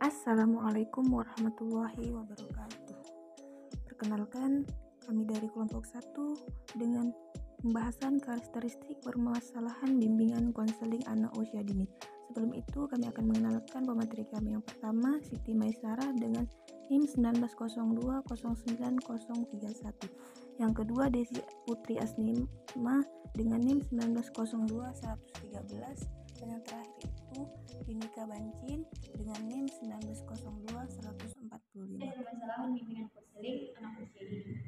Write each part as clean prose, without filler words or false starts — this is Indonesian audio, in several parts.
Assalamualaikum warahmatullahi wabarakatuh. Perkenalkan, kami dari kelompok 1 dengan pembahasan karakteristik permasalahan bimbingan konseling anak usia dini. Sebelum itu, kami akan mengenalkan pemateri kami. Yang pertama, Siti Maisarah dengan NIM 19020931. Yang kedua, Desi Putri Asnima dengan NIM 19021113. Dan yang terakhir itu Dinika Bancin dengan NIM 1902-145. Permasalahan bimbingan konseling anak usia dini.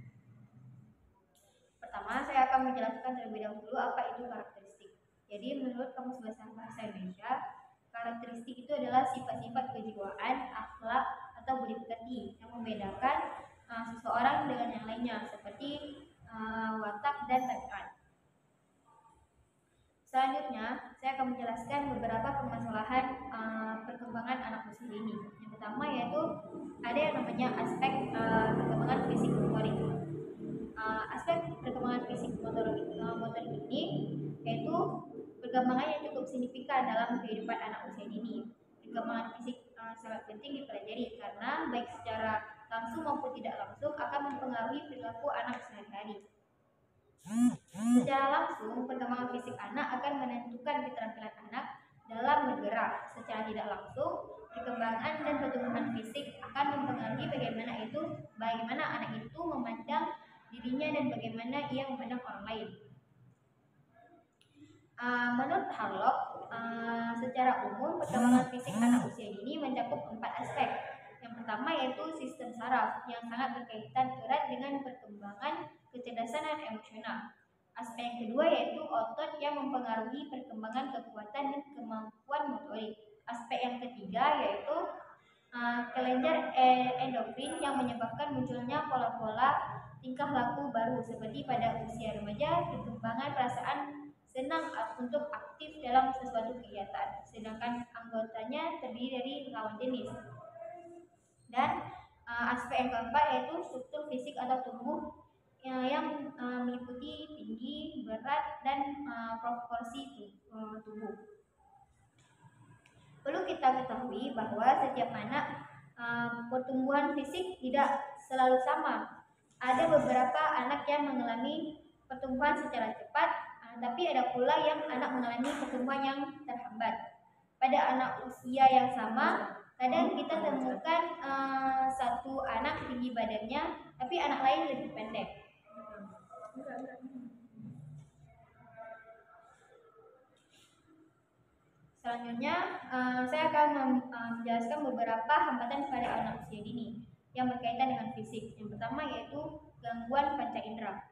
Pertama, saya akan menjelaskan terlebih dahulu apa itu karakteristik. Jadi, menurut Kamus Besar Bahasa Indonesia, karakteristik itu adalah sifat-sifat kejiwaan, akhlak, atau budi pekerti yang membedakan seseorang dengan yang lainnya, seperti watak dan tabiat. Selanjutnya, saya akan menjelaskan beberapa permasalahan perkembangan anak usia dini. Yang pertama yaitu ada yang namanya aspek perkembangan fisik motorik. Aspek perkembangan fisik motorik ini yaitu perkembangan yang cukup signifikan dalam kehidupan anak usia dini. Perkembangan fisik sangat penting dipelajari karena baik secara langsung maupun tidak langsung akan mempengaruhi perilaku anak sehari-hari. Secara langsung, perkembangan fisik anak akan menentukan keterampilan anak dalam bergerak. Secara tidak langsung, perkembangan dan pertumbuhan fisik akan mempengaruhi bagaimana anak itu memandang dirinya dan bagaimana ia memandang orang lain. Menurut Harlock, secara umum perkembangan fisik anak usia dini mencakup 4 aspek. Yang pertama yaitu sistem saraf yang sangat berkaitan erat dengan perkembangan kecerdasan dan emosional. Aspek yang kedua yaitu otot yang mempengaruhi perkembangan kekuatan dan kemampuan motorik. Aspek yang ketiga yaitu kelenjar endorfin yang menyebabkan munculnya pola-pola tingkah laku baru seperti pada usia remaja, perkembangan perasaan senang untuk aktif dalam sesuatu kegiatan, sedangkan anggotanya terdiri dari lawan jenis. Dan aspek yang keempat yaitu struktur fisik atau tubuh yang meliputi tinggi, berat, dan proporsi tubuh. Perlu kita ketahui bahwa setiap anak pertumbuhan fisik tidak selalu sama. Ada beberapa anak yang mengalami pertumbuhan secara cepat, tapi ada pula yang anak mengalami pertumbuhan yang terhambat. Pada anak usia yang sama, kadang kita temukan satu anak tinggi badannya, tapi anak lain lebih pendek. Selanjutnya, saya akan menjelaskan beberapa hambatan pada anak usia dini yang berkaitan dengan fisik. Yang pertama yaitu gangguan panca indera.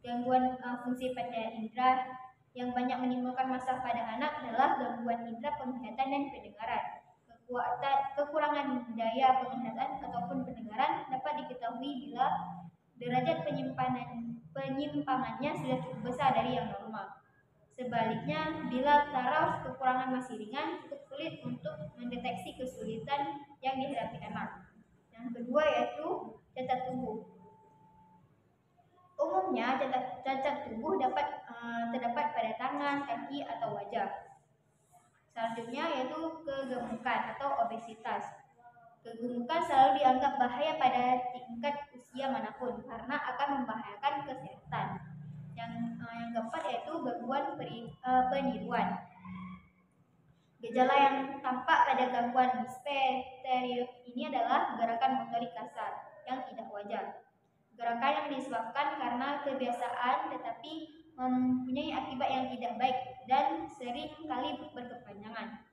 Gangguan fungsi panca indera yang banyak menimbulkan masalah pada anak adalah gangguan indera penglihatan dan pendengaran. Kekurangan daya penglihatan ataupun pendengaran dapat diketahui bila derajat penyimpangannya sudah cukup besar dari yang normal. Sebaliknya, bila taraf kekurangan masih ringan, cukup sulit untuk mendeteksi kesulitan yang dihadapi anak. Yang kedua yaitu cacat tubuh. Umumnya, cacat tubuh terdapat pada tangan, kaki, atau wajah. Selanjutnya yaitu kegemukan atau obesitas. Kegemukan selalu dianggap bahaya pada tingkat usia manapun karena akan membahayakan kesehatan. Yang keempat yaitu gangguan peniruan. Gejala yang tampak pada gangguan stereotip ini adalah gerakan motorik kasar yang tidak wajar. Gerakan yang disebabkan karena kebiasaan tetapi mempunyai akibat yang tidak baik dan sering kali berkepanjangan.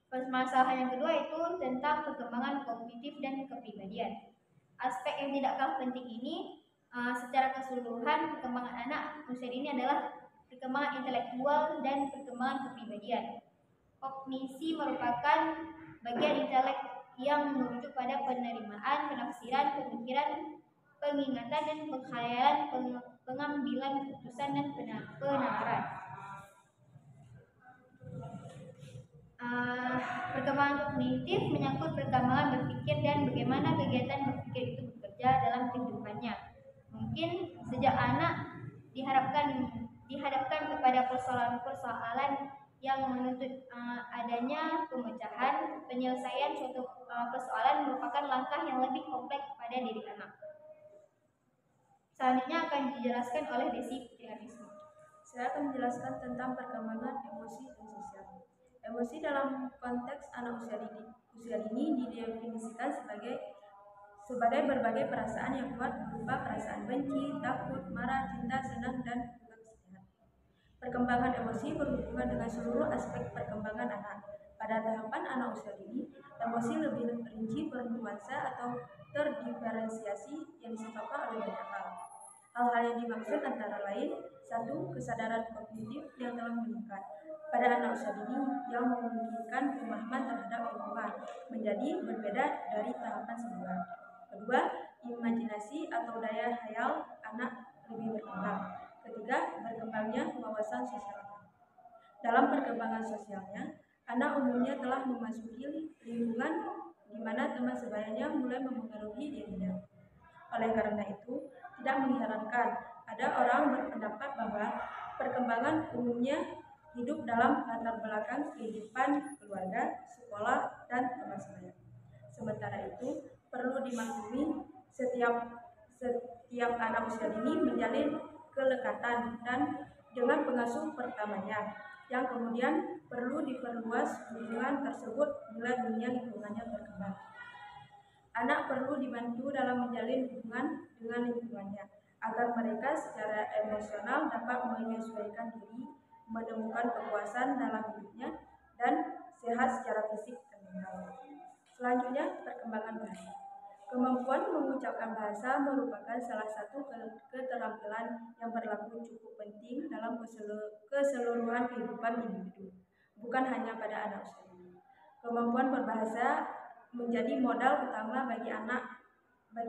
Permasalahan yang kedua itu tentang perkembangan kognitif dan kepribadian. Aspek yang tidak kalah penting ini secara keseluruhan perkembangan anak usia dini adalah perkembangan intelektual dan perkembangan kepribadian. Kognisi merupakan bagian intelek yang merujuk pada penerimaan, penafsiran, pemikiran, pengingatan, dan pengkhayalan, pengambilan keputusan, dan penalaran. Perkembangan kognitif menyangkut perkembangan berpikir dan bagaimana kegiatan berpikir itu bekerja dalam kehidupannya. Mungkin sejak anak dihadapkan kepada persoalan-persoalan yang menuntut adanya pemecahan, penyelesaian suatu persoalan merupakan langkah yang lebih kompleks pada diri anak. Selanjutnya akan dijelaskan oleh Desi Putri. Saya akan menjelaskan tentang perkembangan emosi dan sosial. Emosi dalam konteks anak usia dini didefinisikan sebagai berbagai perasaan yang kuat berupa perasaan benci, takut, marah, cinta, senang, dan juga kesedihan. Perkembangan emosi berhubungan dengan seluruh aspek perkembangan anak. Pada tahapan anak usia dini, emosi lebih rinci bernuansa atau terdiferensiasi yang disebabkan oleh banyak hal. Hal-hal yang dimaksud antara lain: 1. Kesadaran kognitif yang telah meningkat pada anak usia dini yang memungkinkan pemahaman terhadap lingkungan menjadi berbeda dari tahapan sebelumnya. 2. Imajinasi atau daya hayal anak lebih berkembang. 3. Berkembangnya wawasan sosial anak. Dalam perkembangan sosialnya, anak umumnya telah memasuki lingkungan di mana teman sebayanya mulai memengaruhi dirinya. Oleh karena itu, tidak mengherankan ada orang berpendapat bahwa perkembangan umumnya hidup dalam latar belakang kehidupan keluarga, sekolah, dan teman sebaya. Sementara itu, perlu dimaklumi setiap anak usia dini menjalin kelekatan dan dengan pengasuh pertamanya, yang kemudian perlu diperluas hubungan tersebut bila dunia lingkungannya berkembang. Anak perlu dibantu dalam menjalin hubungan dengan lingkungannya agar mereka secara emosional dapat menyesuaikan diri, menemukan kepuasan dalam hidupnya, dan sehat secara fisik dan mental. Selanjutnya, perkembangan bahasa. Kemampuan mengucapkan bahasa merupakan salah satu keterampilan yang berlaku cukup penting dalam keseluruhan kehidupan individu, bukan hanya pada anak usia dini. Kemampuan berbahasa menjadi modal utama bagi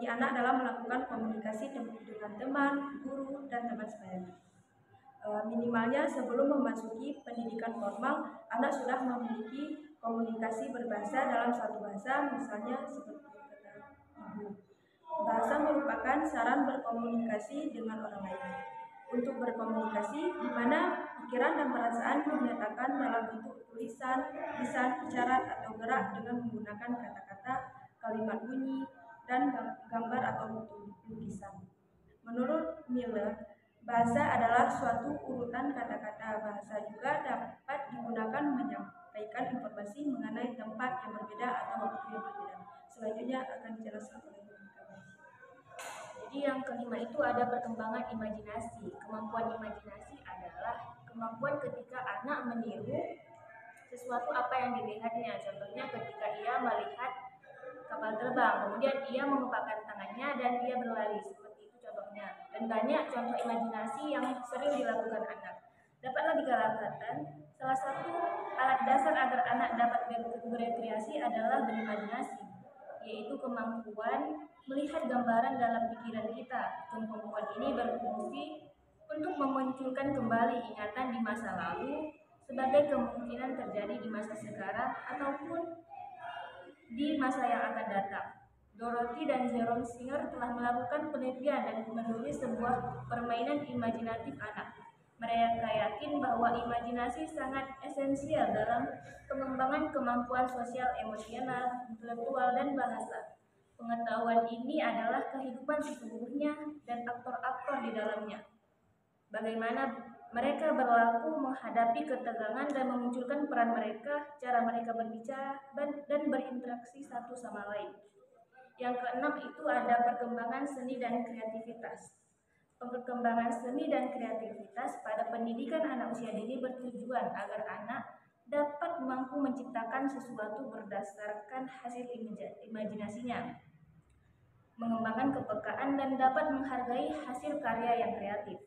anak dalam melakukan komunikasi dengan teman, guru, dan teman sebaya. Minimalnya sebelum memasuki pendidikan formal, anak sudah memiliki komunikasi berbahasa dalam satu bahasa, misalnya seperti kata ibu. Bahasa merupakan sarana berkomunikasi dengan orang lain. Untuk berkomunikasi, di mana pikiran dan perasaan dinyatakan dalam bentuk tulisan, lisan, isyarat, atau gerak dengan menggunakan kata-kata, kalimat bunyi, dan gambar atau lukisan. Menurut Miller, bahasa adalah suatu urutan kata-kata. Bahasa juga dapat digunakan menyampaikan informasi mengenai tempat yang berbeda atau waktu yang berbeda. Selanjutnya akan dijelaskan oleh Jadi yang kelima itu ada perkembangan imajinasi. Kemampuan imajinasi adalah kemampuan ketika anak meniru sesuatu apa yang dilihatnya. Contohnya ketika ia melihat kapal terbang, kemudian ia mengepakkan tangannya dan ia berlari. Seperti itu contohnya. Dan banyak contoh imajinasi yang sering dilakukan anak. Dapatlah dikatakan salah satu alat dasar agar anak dapat berekreasi adalah berimajinasi, yaitu kemampuan melihat gambaran dalam pikiran kita. Kemampuan ini berfungsi untuk memunculkan kembali ingatan di masa lalu sebagai kemungkinan terjadi di masa sekarang ataupun di masa yang akan datang. Dorothy dan Jerome Singer telah melakukan penelitian dan menulis sebuah permainan imajinatif anak. Mereka yakin bahwa imajinasi sangat esensial dalam pengembangan kemampuan sosial, emosional, intelektual, dan bahasa. Pengetahuan ini adalah kehidupan sesungguhnya dan aktor-aktor di dalamnya. Bagaimana mereka berlaku menghadapi ketegangan dan memunculkan peran mereka, cara mereka berbicara dan berinteraksi satu sama lain. Yang keenam itu ada perkembangan seni dan kreativitas. Perkembangan seni dan kreativitas pada pendidikan anak usia dini bertujuan agar anak dapat mampu menciptakan sesuatu berdasarkan hasil imajinasinya, mengembangkan kepekaan dan dapat menghargai hasil karya yang kreatif.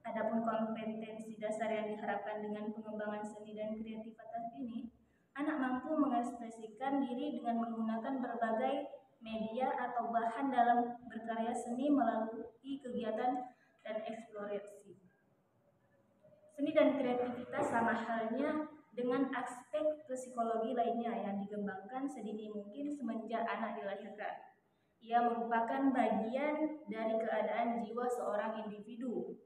Adapun kompetensi dasar yang diharapkan dengan pengembangan seni dan kreativitas ini, anak mampu mengekspresikan diri dengan menggunakan berbagai media atau bahan dalam berkarya seni melalui kegiatan dan eksplorasi. Seni dan kreativitas sama halnya dengan aspek psikologi lainnya yang dikembangkan sedini mungkin semenjak anak dilahirkan. Ia merupakan bagian dari keadaan jiwa seorang individu.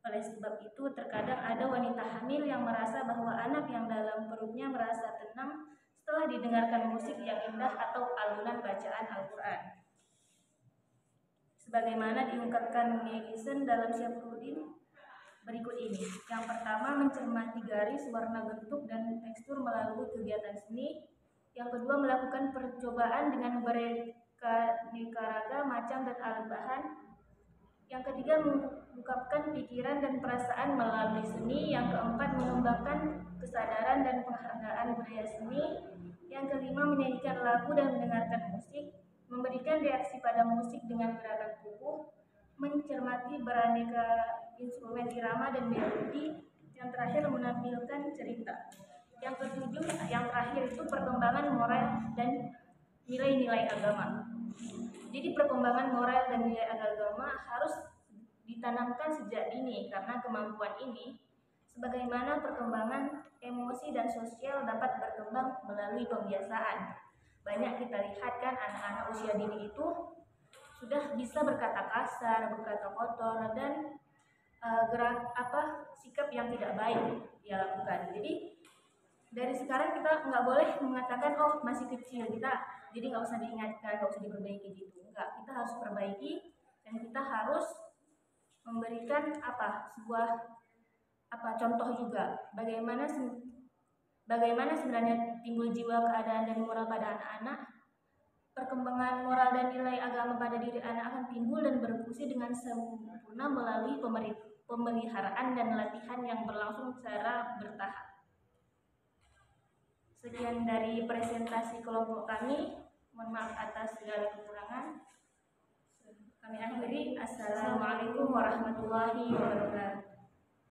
Oleh sebab itu, terkadang ada wanita hamil yang merasa bahwa anak yang dalam perutnya merasa tenang setelah didengarkan musik yang indah atau alunan bacaan Al-Quran. Sebagaimana diungkapkan netizen dalam Syafruddin berikut ini. Yang pertama, mencermati garis, warna, bentuk, dan tekstur melalui kegiatan seni. Yang kedua, melakukan percobaan dengan beraneka ragam macam dan alat bahan. Yang ketiga, mengungkapkan pikiran dan perasaan melalui seni. Yang keempat, mengembangkan kesadaran dan penghargaan budaya seni. Yang kelima, menyanyikan lagu dan mendengarkan musik, memberikan reaksi pada musik dengan gerakan tubuh, mencermati beraneka instrumen irama dan melodi. Yang terakhir, menampilkan cerita. Yang ketujuh, yang terakhir itu perkembangan moral dan nilai-nilai agama. Jadi perkembangan moral dan nilai agama harus ditanamkan sejak dini, karena kemampuan ini sebagaimana perkembangan emosi dan sosial dapat berkembang melalui pembiasaan. Banyak kita lihat kan anak-anak usia dini itu sudah bisa berkata kasar, berkata kotor, dan sikap yang tidak baik dia lakukan. Jadi dari sekarang kita nggak boleh mengatakan oh masih kecil kita, jadi nggak usah diingatkan, nggak usah diperbaiki gitu. Enggak, kita harus perbaiki dan kita harus memberikan sebuah contoh juga bagaimana sebenarnya timbul jiwa keadaan dan moral pada anak-anak. Perkembangan moral dan nilai agama pada diri anak akan timbul dan berfungsi dengan sempurna melalui pemeliharaan dan latihan yang berlangsung secara bertahap. Sekian dari presentasi kelompok kami. Mohon maaf atas segala kekurangan. Kami akhiri. Assalamualaikum warahmatullahi wabarakatuh.